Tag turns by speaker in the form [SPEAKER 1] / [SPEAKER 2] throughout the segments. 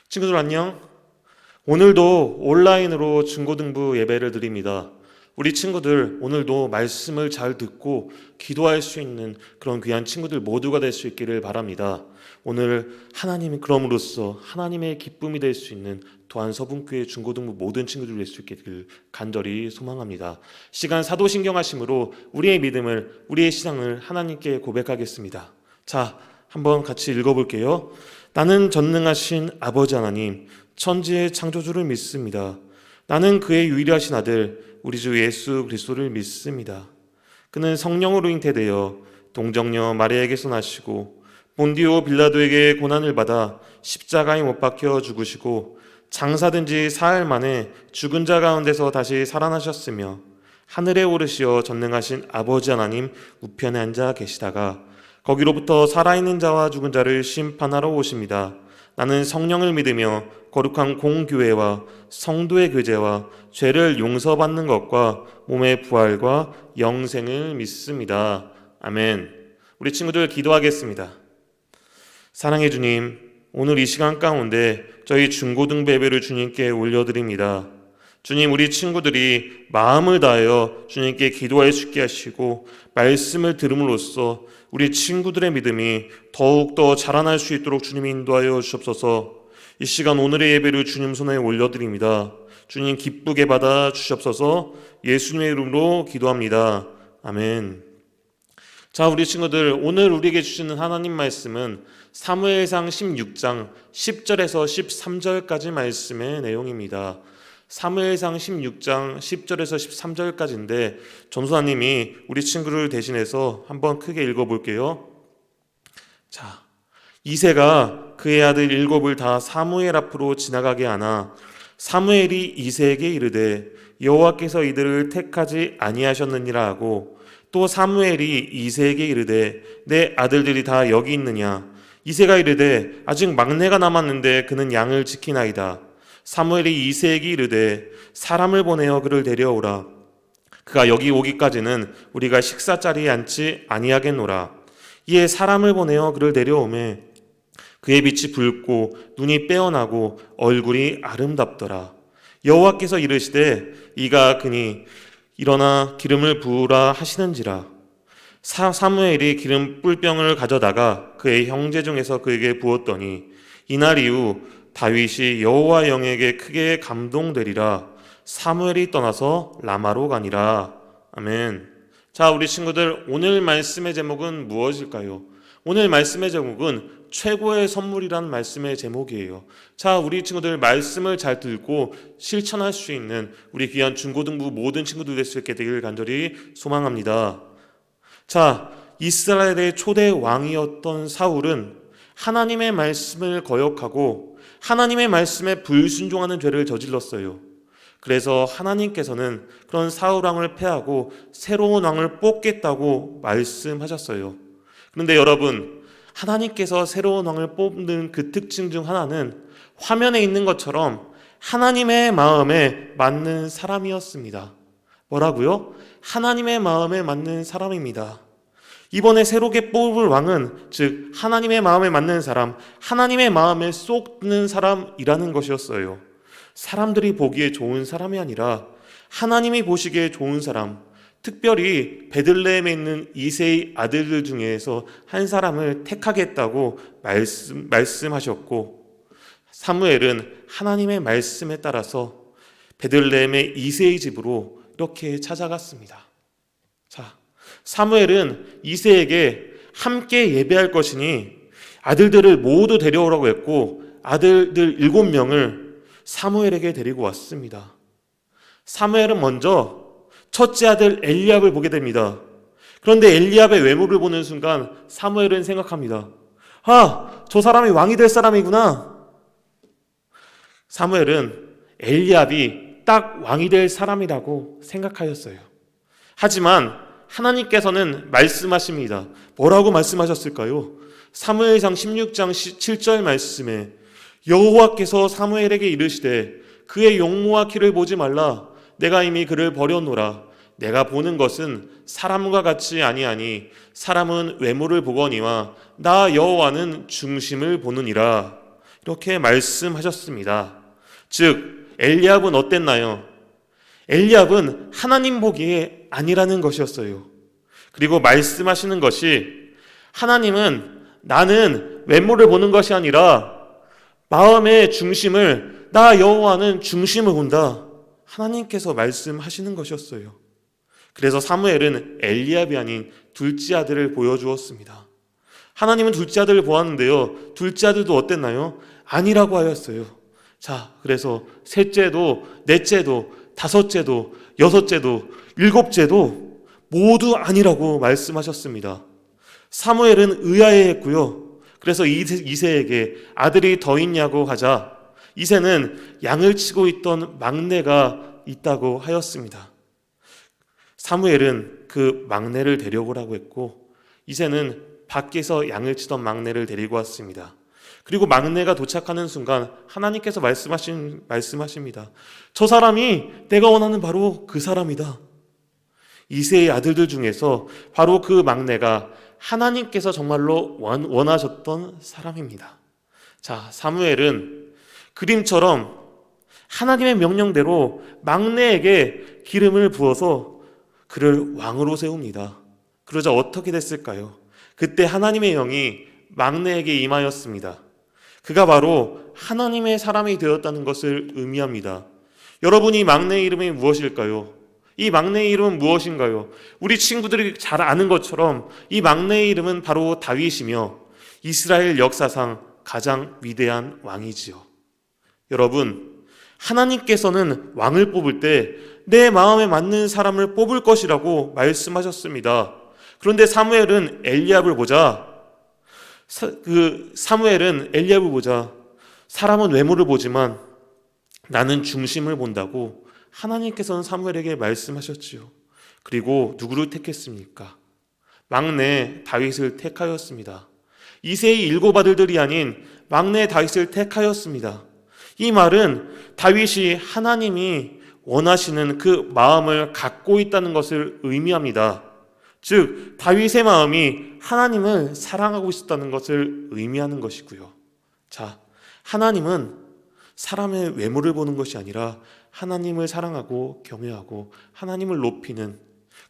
[SPEAKER 1] 친구들 안녕. 오늘도 온라인으로 중고등부 예배를 드립니다. 우리 친구들 오늘도 말씀을 잘 듣고 기도할 수 있는 그런 귀한 친구들 모두가 될 수 있기를 바랍니다. 오늘 하나님이 그럼으로써 하나님의 기쁨이 될 수 있는 또한 서분교회 중고등부 모든 친구들 될 수 있기를 간절히 소망합니다. 시간 사도신경하심으로 우리의 믿음을, 우리의 신앙을 하나님께 고백하겠습니다. 자, 한번 같이 읽어볼게요. 나는 전능하신 아버지 하나님, 천지의 창조주를 믿습니다. 나는 그의 유일하신 아들 우리 주 예수 그리스도를 믿습니다. 그는 성령으로 잉태되어 동정녀 마리아에게서 나시고 본디오 빌라도에게 고난을 받아 십자가에 못 박혀 죽으시고 장사된 지 사흘 만에 죽은 자 가운데서 다시 살아나셨으며 하늘에 오르시어 전능하신 아버지 하나님 우편에 앉아 계시다가 거기로부터 살아있는 자와 죽은 자를 심판하러 오십니다. 나는 성령을 믿으며 거룩한 공교회와 성도의 교제와 죄를 용서받는 것과 몸의 부활과 영생을 믿습니다. 아멘. 우리 친구들 기도하겠습니다. 사랑의 주님, 오늘 이 시간 가운데 저희 중고등부 예배를 주님께 올려드립니다. 주님, 우리 친구들이 마음을 다하여 주님께 기도할 수 있게 하시고 말씀을 들음으로써 우리 친구들의 믿음이 더욱더 자라날 수 있도록 주님이 인도하여 주옵소서. 이 시간 오늘의 예배를 주님 손에 올려드립니다. 주님 기쁘게 받아 주시옵소서. 예수님의 이름으로 기도합니다. 아멘. 자, 우리 친구들, 오늘 우리에게 주시는 하나님 말씀은 사무엘상 16장 10절에서 13절까지 말씀의 내용입니다. 사무엘상 16장 10절에서 13절까지인데 전도사님이 우리 친구를 대신해서 한번 크게 읽어볼게요. 자, 이새가 그의 아들 7을 다 사무엘 앞으로 지나가게 하나 사무엘이 이새에게 이르되 여호와께서 이들을 택하지 아니하셨느니라 하고 또 사무엘이 이새에게 이르되 내 아들들이 다 여기 있느냐. 이새가 이르되 아직 막내가 남았는데 그는 양을 지키나이다. 사무엘이 이새에게 이르되 사람을 보내어 그를 데려오라. 그가 여기 오기까지는 우리가 식사 자리에 앉지 아니하겠노라. 이에 사람을 보내어 그를 데려오매 그의 빛이 붉고 눈이 빼어나고 얼굴이 아름답더라. 여호와께서 이르시되 이가 그니 일어나 기름을 부으라 하시는지라. 사무엘이 기름 뿔병을 가져다가 그의 형제 중에서 그에게 부었더니 이날 이후 다윗이 여호와 영에게 크게 감동되리라. 사무엘이 떠나서 라마로 가니라. 아멘. 자, 우리 친구들, 오늘 말씀의 제목은 무엇일까요? 오늘 말씀의 제목은 최고의 선물이라는 말씀의 제목이에요. 자, 우리 친구들 말씀을 잘 듣고 실천할 수 있는 우리 귀한 중고등부 모든 친구들 될 수 있게 되기를 간절히 소망합니다. 자, 이스라엘의 초대 왕이었던 사울은 하나님의 말씀을 거역하고 하나님의 말씀에 불순종하는 죄를 저질렀어요. 그래서 하나님께서는 그런 사울 왕을 패하고 새로운 왕을 뽑겠다고 말씀하셨어요. 그런데 여러분, 하나님께서 새로운 왕을 뽑는 그 특징 중 하나는 화면에 있는 것처럼 하나님의 마음에 맞는 사람이었습니다. 뭐라고요? 하나님의 마음에 맞는 사람입니다. 이번에 새롭게 뽑을 왕은 즉 하나님의 마음에 맞는 사람, 하나님의 마음에 쏙 드는 사람이라는 것이었어요. 사람들이 보기에 좋은 사람이 아니라 하나님이 보시기에 좋은 사람, 특별히 베들레헴에 있는 이새의 아들들 중에서 한 사람을 택하겠다고 말씀하셨고, 사무엘은 하나님의 말씀에 따라서 베들레헴의 이새의 집으로 이렇게 찾아갔습니다. 자, 사무엘은 이새에게 함께 예배할 것이니 아들들을 모두 데려오라고 했고 아들들 7명을 사무엘에게 데리고 왔습니다. 사무엘은 먼저 첫째 아들 엘리압을 보게 됩니다. 그런데 엘리압의 외모를 보는 순간 사무엘은 생각합니다. 아, 저 사람이 왕이 될 사람이구나. 사무엘은 엘리압이 딱 왕이 될 사람이라고 생각하였어요. 하지만 하나님께서는 말씀하십니다. 뭐라고 말씀하셨을까요? 사무엘상 16장 7절 말씀에 여호와께서 사무엘에게 이르시되 그의 용모와 키를 보지 말라. 내가 이미 그를 버려놓으라. 내가 보는 것은 사람과 같이 아니하니 사람은 외모를 보거니와 나 여호와는 중심을 보느니라. 이렇게 말씀하셨습니다. 즉 엘리압은 어땠나요? 엘리압은 하나님 보기에 아니라는 것이었어요. 그리고 말씀하시는 것이 하나님은 나는 외모를 보는 것이 아니라 마음의 중심을 나 여호와는 중심을 본다. 하나님께서 말씀하시는 것이었어요. 그래서 사무엘은 엘리압이 아닌 둘째 아들을 보여주었습니다. 하나님은 둘째 아들을 보았는데요. 둘째 아들도 어땠나요? 아니라고 하였어요. 자, 그래서 셋째도, 넷째도, 다섯째도, 여섯째도, 일곱째도 모두 아니라고 말씀하셨습니다. 사무엘은 의아해했고요. 그래서 이새에게 아들이 더 있냐고 하자 이새는 양을 치고 있던 막내가 있다고 하였습니다. 사무엘은 그 막내를 데려오라고 했고 이새는 밖에서 양을 치던 막내를 데리고 왔습니다. 그리고 막내가 도착하는 순간 하나님께서 말씀하십니다. 저 사람이 내가 원하는 바로 그 사람이다. 이새의 아들들 중에서 바로 그 막내가 하나님께서 정말로 원하셨던 사람입니다. 자, 사무엘은 그림처럼 하나님의 명령대로 막내에게 기름을 부어서 그를 왕으로 세웁니다. 그러자 어떻게 됐을까요? 그때 하나님의 영이 막내에게 임하였습니다. 그가 바로 하나님의 사람이 되었다는 것을 의미합니다. 여러분, 이 막내의 이름이 무엇일까요? 이 막내의 이름은 무엇인가요? 우리 친구들이 잘 아는 것처럼 이 막내의 이름은 바로 다윗이며 이스라엘 역사상 가장 위대한 왕이지요. 여러분, 하나님께서는 왕을 뽑을 때 내 마음에 맞는 사람을 뽑을 것이라고 말씀하셨습니다. 그런데 사무엘은 엘리압을 보자 사람은 외모를 보지만 나는 중심을 본다고 하나님께서는 사무엘에게 말씀하셨지요. 그리고 누구를 택했습니까? 막내 다윗을 택하였습니다. 이새의 일곱 아들들이 아닌 막내 다윗을 택하였습니다. 이 말은 다윗이 하나님이 원하시는 그 마음을 갖고 있다는 것을 의미합니다. 즉 다윗의 마음이 하나님을 사랑하고 있었다는 것을 의미하는 것이고요. 자, 하나님은 사람의 외모를 보는 것이 아니라 하나님을 사랑하고 경외하고 하나님을 높이는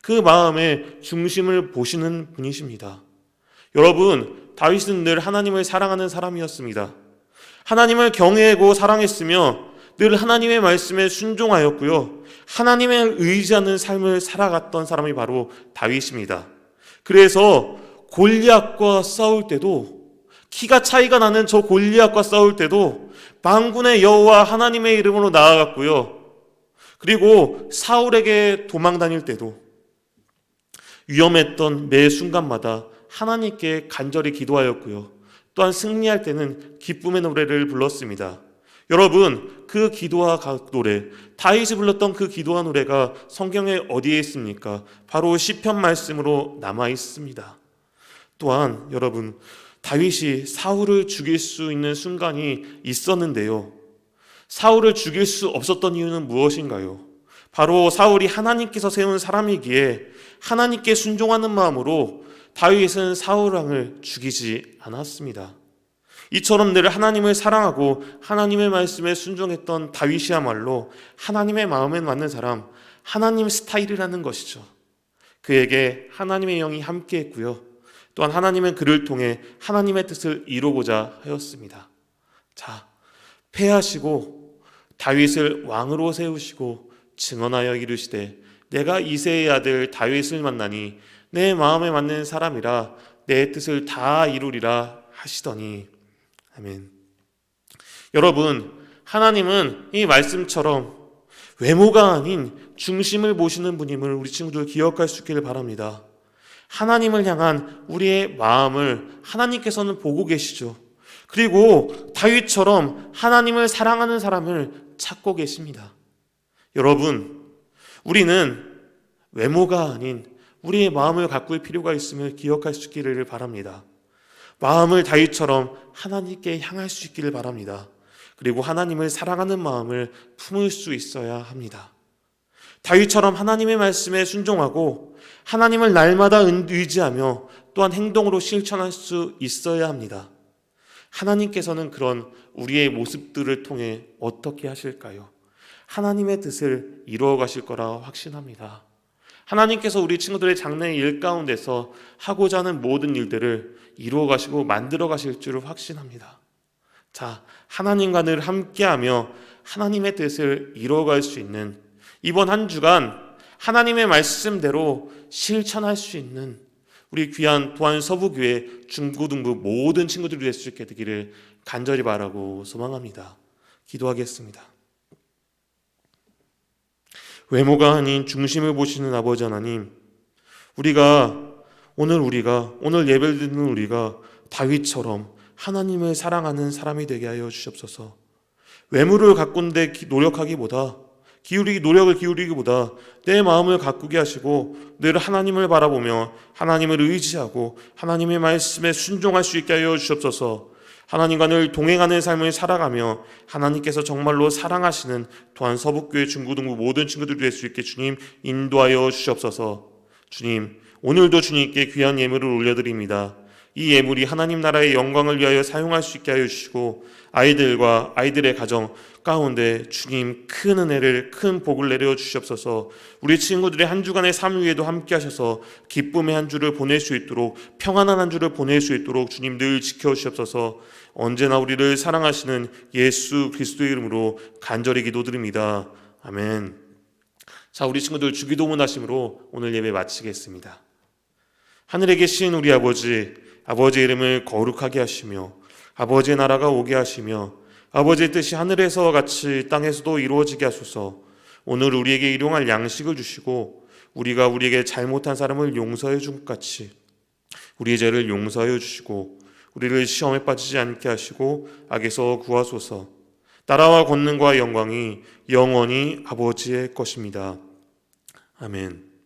[SPEAKER 1] 그 마음의 중심을 보시는 분이십니다. 여러분, 다윗은 늘 하나님을 사랑하는 사람이었습니다. 하나님을 경외하고 사랑했으며 늘 하나님의 말씀에 순종하였고요. 하나님을 의지하는 삶을 살아갔던 사람이 바로 다윗입니다. 그래서 골리앗과 싸울 때도, 키가 차이가 나는 저 골리앗과 싸울 때도 만군의 여호와 하나님의 이름으로 나아갔고요. 그리고 사울에게 도망 다닐 때도 위험했던 매 순간마다 하나님께 간절히 기도하였고요. 또한 승리할 때는 기쁨의 노래를 불렀습니다. 여러분, 그 기도와 노래, 다윗이 불렀던 그 기도와 노래가 성경에 어디에 있습니까? 바로 시편 말씀으로 남아 있습니다. 또한 여러분, 다윗이 사울을 죽일 수 있는 순간이 있었는데요. 사울을 죽일 수 없었던 이유는 무엇인가요? 바로 사울이 하나님께서 세운 사람이기에 하나님께 순종하는 마음으로 다윗은 사울 왕을 죽이지 않았습니다. 이처럼 늘 하나님을 사랑하고 하나님의 말씀에 순종했던 다윗이야말로 하나님의 마음에 맞는 사람, 하나님 스타일이라는 것이죠. 그에게 하나님의 영이 함께했고요. 또한 하나님은 그를 통해 하나님의 뜻을 이루고자 하였습니다. 자, 패하시고 다윗을 왕으로 세우시고 증언하여 이르시되 내가 이새의 아들 다윗을 만나니 내 마음에 맞는 사람이라 내 뜻을 다 이루리라 하시더니. 아멘. 여러분, 하나님은 이 말씀처럼 외모가 아닌 중심을 보시는 분임을 우리 친구들 기억할 수 있기를 바랍니다. 하나님을 향한 우리의 마음을 하나님께서는 보고 계시죠. 그리고 다윗처럼 하나님을 사랑하는 사람을 찾고 계십니다. 여러분, 우리는 외모가 아닌 우리의 마음을 가꿀 필요가 있음을 기억할 수 있기를 바랍니다. 마음을 다윗처럼 하나님께 향할 수 있기를 바랍니다. 그리고 하나님을 사랑하는 마음을 품을 수 있어야 합니다. 다윗처럼 하나님의 말씀에 순종하고 하나님을 날마다 의지하며 또한 행동으로 실천할 수 있어야 합니다. 하나님께서는 그런 우리의 모습들을 통해 어떻게 하실까요? 하나님의 뜻을 이루어 가실 거라 확신합니다. 하나님께서 우리 친구들의 장래의 일 가운데서 하고자 하는 모든 일들을 이루어 가시고 만들어 가실 줄을 확신합니다. 자, 하나님과 늘 함께하며 하나님의 뜻을 이루어갈 수 있는 이번 한 주간 하나님의 말씀대로 실천할 수 있는 우리 귀한 도안 서부교회 중고등부 모든 친구들이 될 수 있게 되기를 간절히 바라고 소망합니다. 기도하겠습니다. 외모가 아닌 중심을 보시는 아버지 하나님, 오늘 예배를 드리는 우리가 다윗처럼 하나님을 사랑하는 사람이 되게 하여 주시옵소서. 외모를 가꾼데 노력을 기울이기보다 내 마음을 가꾸게 하시고 늘 하나님을 바라보며 하나님을 의지하고 하나님의 말씀에 순종할 수 있게 하여 주시옵소서. 하나님과 늘 동행하는 삶을 살아가며 하나님께서 정말로 사랑하시는 또한 서북교회 중고등부 모든 친구들이 될 수 있게 주님 인도하여 주시옵소서. 주님, 오늘도 주님께 귀한 예물을 올려드립니다. 이 예물이 하나님 나라의 영광을 위하여 사용할 수 있게 하여 주시고 아이들과 아이들의 가정 가운데 주님 큰 복을 내려 주시옵소서. 우리 친구들의 한 주간의 삶 위에도 함께 하셔서 기쁨의 한 주를 보낼 수 있도록 평안한 한 주를 보낼 수 있도록 주님 늘 지켜주시옵소서. 언제나 우리를 사랑하시는 예수 그리스도의 이름으로 간절히 기도드립니다. 아멘. 자, 우리 친구들 주기도문 하심으로 오늘 예배 마치겠습니다. 하늘에 계신 우리 아버지의 이름을 거룩하게 하시며 아버지의 나라가 오게 하시며 아버지의 뜻이 하늘에서와 같이 땅에서도 이루어지게 하소서. 오늘 우리에게 일용할 양식을 주시고 우리가 우리에게 잘못한 사람을 용서해 준 것 같이 우리의 죄를 용서하여 주시고 우리를 시험에 빠지지 않게 하시고 악에서 구하소서. 나라와 권능과 영광이 영원히 아버지의 것입니다. 아멘.